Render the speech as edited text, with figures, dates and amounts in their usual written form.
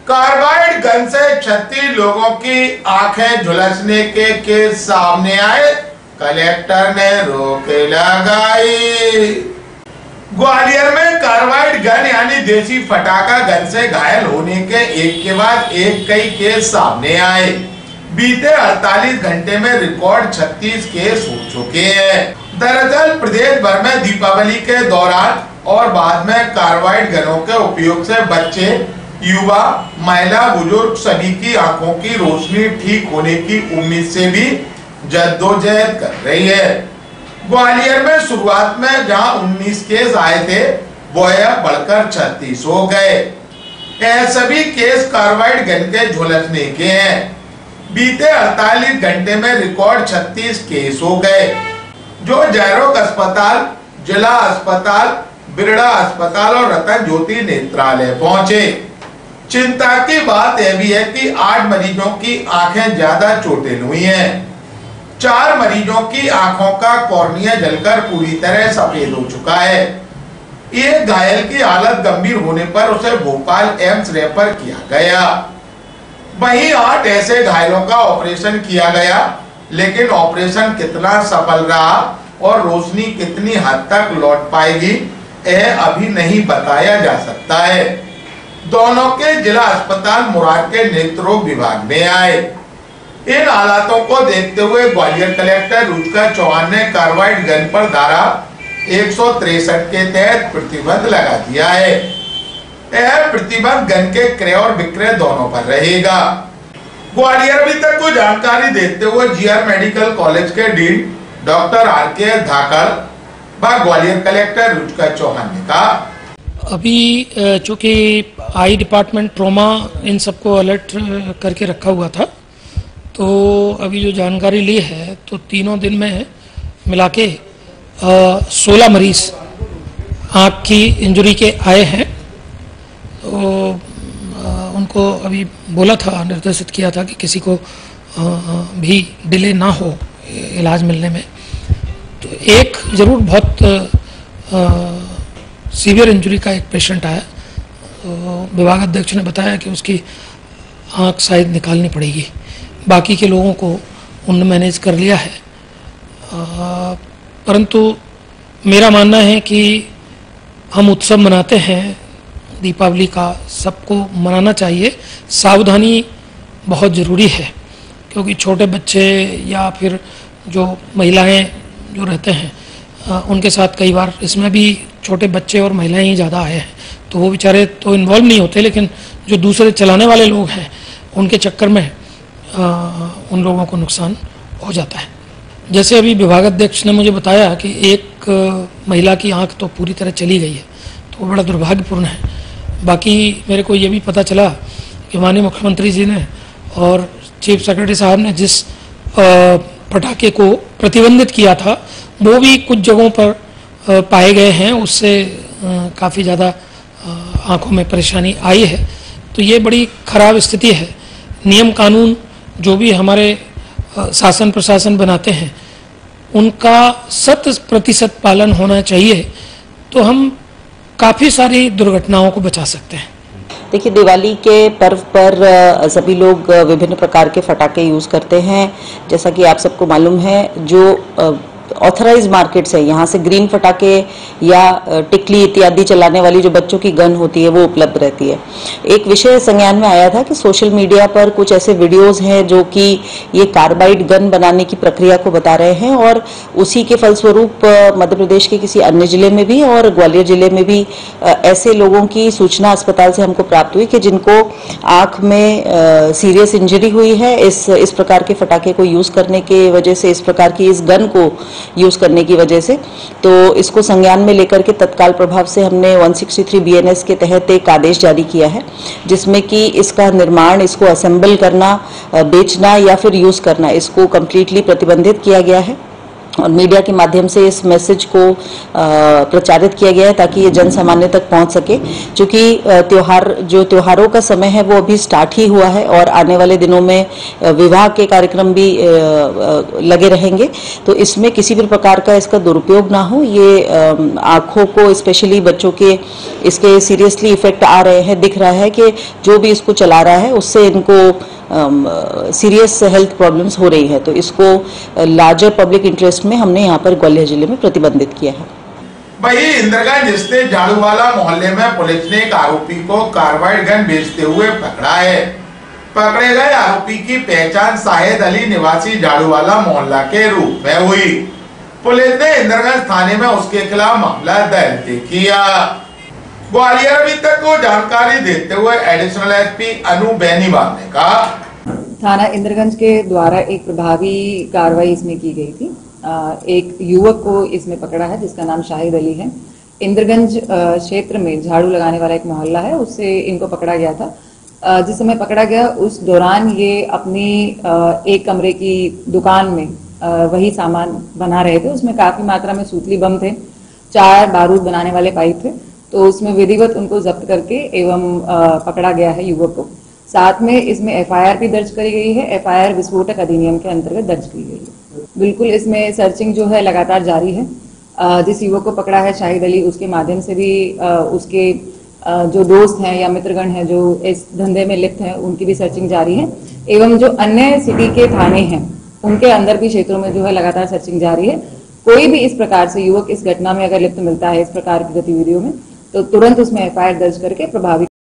Carbide gun से 36 लोगों की आंखें झुलसने के केस सामने आए, कलेक्टर ने रोक लगाई। ग्वालियर में कार्बाइड गन यानी देसी फटाका गन से घायल होने के एक के बाद एक कई केस सामने आए। बीते 48 घंटे में रिकॉर्ड 36 केस हो चुके हैं। दरअसल प्रदेश भर में दीपावली के दौरान और बाद में कार्बाइड गनों के उपयोग से बच्चे, युवा, महिला, बुजुर्ग सभी की आंखों की रोशनी ठीक होने की उम्मीद से भी जद्दोजहद कर रही है। ग्वालियर में शुरुआत में जहां 19 केस आए थे, वो बढ़कर 36 हो गए। यह सभी केस कार्बाइड गन के झुलसने के हैं। बीते 48 घंटे में रिकॉर्ड 36 केस हो गए, जो जयरोग अस्पताल, जिला अस्पताल, बिरड़ा अस्पताल और रतन ज्योति नेत्रालय पहुंचे। चिंता की बात यह भी है कि 8 मरीजों की आंखें ज्यादा चोटिल हुई हैं। 4 मरीजों की आंखों का कॉर्निया जलकर पूरी तरह सफेद हो चुका है। एक घायल की हालत गंभीर होने पर उसे भोपाल एम्स रेफर किया गया। वहीं 8 ऐसे घायलों का ऑपरेशन किया गया, लेकिन ऑपरेशन कितना सफल रहा और रोशनी कितनी हद तक लौट पाएगी, यह अभी नहीं बताया जा सकता है। दोनों के जिला अस्पताल मुराद के नेत्र विभाग में आए। इन हालातों को देखते हुए ग्वालियर कलेक्टर रुचिका चौहान ने कार्बाइड गन पर धारा 163 के तहत प्रतिबंध लगा दिया है। यह प्रतिबंध गन के क्रय और विक्रय दोनों पर रहेगा। ग्वालियर अभी तक को जानकारी देते हुए जीआर मेडिकल कॉलेज के डीन डॉक्टर आर.के. धाकड़ व ग्वालियर कलेक्टर रुचिका चौहान ने कहा, अभी चूंकि आई डिपार्टमेंट ट्रोमा इन सबको अलर्ट करके रखा हुआ था, तो अभी जो जानकारी ली है तो तीनों दिन में मिला के 16 मरीज आँख की इंजरी के आए हैं। तो उनको अभी बोला था, निर्देशित किया था कि किसी को भी डिले ना हो इलाज मिलने में। तो एक ज़रूर बहुत सीवियर इंजरी का एक पेशेंट आया, तो विभाग अध्यक्ष ने बताया कि उसकी आँख शायद निकालनी पड़ेगी। बाकी के लोगों को उन्होंने मैनेज कर लिया है। परंतु मेरा मानना है कि हम उत्सव मनाते हैं दीपावली का, सबको मनाना चाहिए। सावधानी बहुत ज़रूरी है, क्योंकि छोटे बच्चे या फिर जो महिलाएं जो रहते हैं उनके साथ कई बार इसमें भी छोटे बच्चे और महिलाएं ही ज़्यादा आए हैं, तो वो बेचारे तो इन्वॉल्व नहीं होते, लेकिन जो दूसरे चलाने वाले लोग हैं उनके चक्कर में उन लोगों को नुकसान हो जाता है। जैसे अभी विभागाध्यक्ष ने मुझे बताया कि एक महिला की आंख तो पूरी तरह चली गई है, तो वो बड़ा दुर्भाग्यपूर्ण है। बाकी मेरे को ये भी पता चला कि माननीय मुख्यमंत्री जी ने और चीफ सेक्रेटरी साहब ने जिस पटाखे को प्रतिबंधित किया था, वो भी कुछ जगहों पर पाए गए हैं, उससे काफ़ी ज़्यादा आँखों में परेशानी आई है। तो ये बड़ी खराब स्थिति है। नियम कानून जो भी हमारे शासन प्रशासन बनाते हैं, उनका 100% पालन होना चाहिए, तो हम काफ़ी सारी दुर्घटनाओं को बचा सकते हैं। देखिए, दिवाली के पर्व पर सभी लोग विभिन्न प्रकार के फटाके यूज़ करते हैं। जैसा कि आप सबको मालूम है, जो ऑथराइज मार्केट्स है, यहाँ से ग्रीन फटाके या टिकली इत्यादि चलाने वाली जो बच्चों की गन होती है वो उपलब्ध रहती है। एक विषय संज्ञान में आया था कि सोशल मीडिया पर कुछ ऐसे वीडियोस हैं जो कि ये कार्बाइड गन बनाने की प्रक्रिया को बता रहे हैं, और उसी के फलस्वरूप मध्य प्रदेश के किसी अन्य जिले में भी और ग्वालियर जिले में भी ऐसे लोगों की सूचना अस्पताल से हमको प्राप्त हुई कि जिनको आँख में सीरियस इंजरी हुई है इस प्रकार के फटाके को यूज़ करने की वजह से, इस प्रकार की इस गन को यूज करने की वजह से। तो इसको संज्ञान में लेकर के तत्काल प्रभाव से हमने 163 BNS के तहत एक आदेश जारी किया है, जिसमें कि इसका निर्माण, इसको असेंबल करना, बेचना या फिर यूज करना, इसको कंप्लीटली प्रतिबंधित किया गया है। और मीडिया के माध्यम से इस मैसेज को प्रचारित किया गया है ताकि ये जन सामान्य तक पहुंच सके। क्योंकि त्योहारों का समय है वो अभी स्टार्ट ही हुआ है और आने वाले दिनों में विवाह के कार्यक्रम भी लगे रहेंगे, तो इसमें किसी भी प्रकार का इसका दुरुपयोग ना हो। ये आंखों को, स्पेशली बच्चों के इसके सीरियसली इफेक्ट आ रहे हैं, दिख रहा है कि जो भी इसको चला रहा है उससे इनको सीरियस हेल्थ प्रॉब्लम्स हो रही है। तो इसको लार्जर पब्लिक इंटरेस्ट में हमने यहाँ पर ग्वालियर जिले में प्रतिबंधित किया है। वही इंद्रगंज स्थित झाड़ूवाला मोहल्ले में पुलिस ने एक आरोपी को कार्बाइड गन बेचते हुए पकड़ा है। पकड़े गए आरोपी की पहचान शाहिद अली निवासी झाड़ूवाला मोहल्ला के रूप में हुई। पुलिस ने इंद्रगंज थाने में उसके खिलाफ मामला दर्ज किया। ग्वालियर अभी तक को जानकारी देते हुए एडिशनल एसपी अनु बेनीवाल ने कहा, थाना इंद्रगंज के द्वारा एक प्रभावी कार्रवाई इसमें की गई थी। एक युवक को इसमें पकड़ा है जिसका नाम शाहिद अली है। इंद्रगंज क्षेत्र में झाड़ू लगाने वाला एक मोहल्ला है, उससे इनको पकड़ा गया था। जिस समय पकड़ा गया उस दौरान ये अपनी एक कमरे की दुकान में वही सामान बना रहे थे। उसमें काफी मात्रा में सूतली बम थे, 4 बारूद बनाने वाले पाइप थे, तो उसमें विधिवत उनको जब्त करके एवं पकड़ा गया है युवक को। साथ में इसमें एफआईआर भी दर्ज करी गई है। एफआईआर विस्फोटक अधिनियम के अंतर्गत दर्ज की गई है। बिल्कुल इसमें सर्चिंग जो है लगातार जारी है। जिस युवक को पकड़ा है शाहिद अली, उसके माध्यम से भी उसके जो दोस्त हैं या मित्रगण हैं जो इस धंधे में लिप्त हैं उनकी भी सर्चिंग जारी है। एवं जो अन्य सिटी के थाने हैं उनके अंदर भी क्षेत्रों में जो है लगातार सर्चिंग जारी है। कोई भी इस प्रकार से युवक इस घटना में अगर लिप्त मिलता है इस प्रकार की गतिविधियों में, तो तुरंत उसमें एफआईआर दर्ज करके प्रभावी